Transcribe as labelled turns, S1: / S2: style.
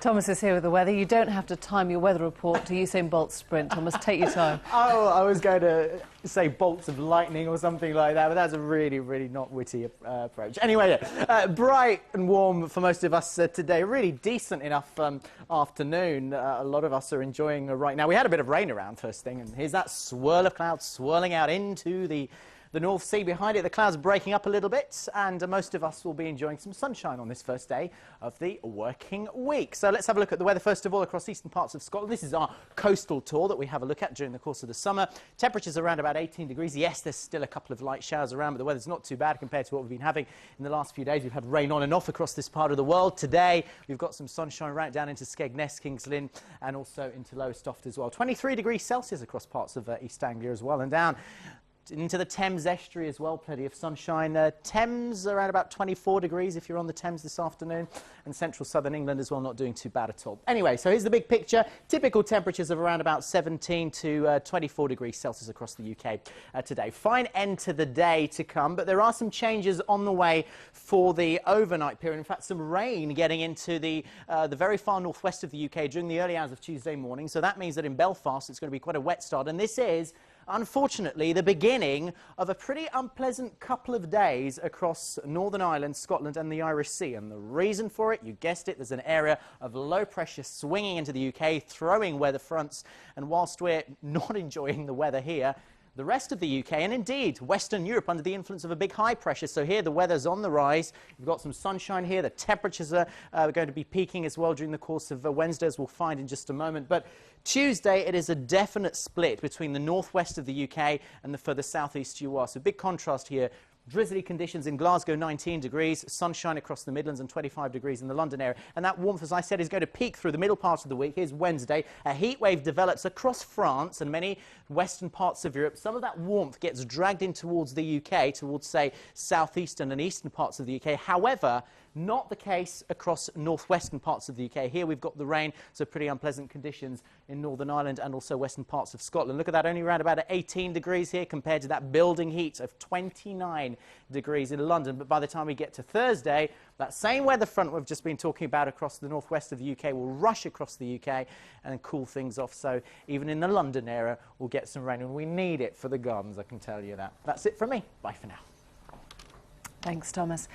S1: Thomas is here with the weather. You don't have to time your weather report to Usain Bolt's sprint. Thomas, take your time.
S2: Oh, I was going to say bolts of lightning or something like that, but that's a really, really not witty approach. Anyway, bright and warm for most of us today. Really decent enough afternoon. A lot of us are enjoying right now. We had a bit of rain around first thing, and here's that swirl of clouds swirling out into the North Sea. Behind it, the clouds are breaking up a little bit, and most of us will be enjoying some sunshine on this first day of the working week. So let's have a look at the weather first of all across eastern parts of Scotland. This is our coastal tour that we have a look at during the course of the summer. Temperatures around about 18 degrees. Yes, there's still a couple of light showers around, but the weather's not too bad compared to what we've been having in the last few days. We've had rain on and off across this part of the world. Today, we've got some sunshine right down into Skegness, Kings Lynn, and also into Lowestoft as well. 23 degrees Celsius across parts of East Anglia as well, and down into the Thames estuary as well, plenty of sunshine. Thames around about 24 degrees if you're on the Thames this afternoon, and central southern England as well, not doing too bad at all. Anyway, so here's the big picture. Typical temperatures of around about 17 to 24 degrees Celsius across the UK today. Fine end to the day to come, but there are some changes on the way for the overnight period. In fact, some rain getting into the very far northwest of the UK during the early hours of Tuesday morning. So that means that in Belfast it's going to be quite a wet start, and this is unfortunately the beginning of a pretty unpleasant couple of days across Northern Ireland, Scotland and the Irish Sea. And the reason for it, you guessed it, there's an area of low pressure swinging into the UK, throwing weather fronts, and whilst we're not enjoying the weather here, the rest of the UK, and indeed Western Europe, under the influence of a big high pressure. So here the weather's on the rise. We've got some sunshine here. The temperatures are going to be peaking as well during the course of Wednesday, as we'll find in just a moment. But Tuesday, it is a definite split between the northwest of the UK and the further southeast you are. So big contrast here. Drizzly conditions in Glasgow, 19 degrees, sunshine across the Midlands and 25 degrees in the London area. And that warmth, as I said, is going to peak through the middle part of the week. Here's Wednesday. A heat wave develops across France and many western parts of Europe. Some of that warmth gets dragged in towards the UK, towards, say, southeastern and eastern parts of the UK. However, not the case across northwestern parts of the UK. Here we've got the rain, so pretty unpleasant conditions in Northern Ireland and also western parts of Scotland. Look at that, only around about 18 degrees here compared to that building heat of 29 degrees in London. But by the time we get to Thursday, that same weather front we've just been talking about across the northwest of the UK will rush across the UK and cool things off. So even in the London area, we'll get some rain, and we need it for the gardens, I can tell you that. That's it from me. Bye for now.
S1: Thanks, Thomas.